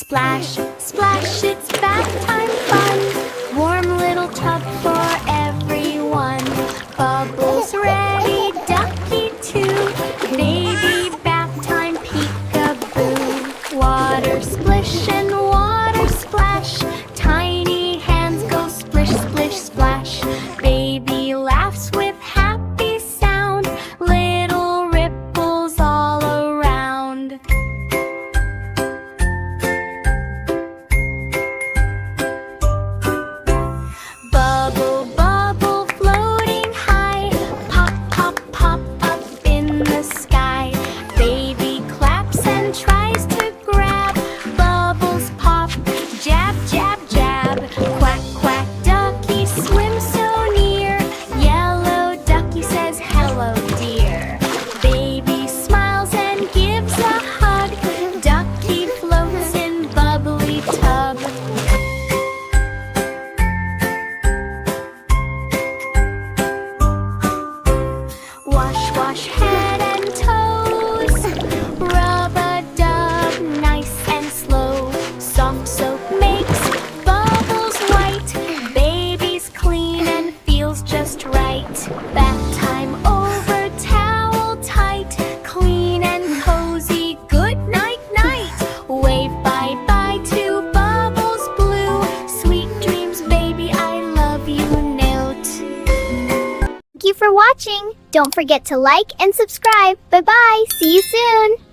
Splash, splash, it's bath time fun. Warm little tub for everyone. Bubbles ready, ducky too. Baby bath time, peek-a-boo. Water splish and water splash. Tiny hands go splish, splish, splash. Baby laughs with happy sound. Little ripples all around. Bubble, bubble, floating high. Pop, pop, pop up in the sky. Baby claps and tries to grab. Bubbles pop, jab, jab, jab. Quack, quack, ducky swims so near. Yellow ducky says, hello, dear. Baby smiles and gives a hug. Ducky floats in bubbly tub. Wash, wash head and toes. Rub-a-dub, nice and slow. Soft soap makes bubbles white. Baby's clean and feels just right. Bath time over, towel tight. Clean and cozy, good night, night. Wave bye-bye to Bubbles Blue. Sweet dreams, baby, I love you, note. Thank you for watching. Don't forget to like and subscribe. Bye-bye. See you soon.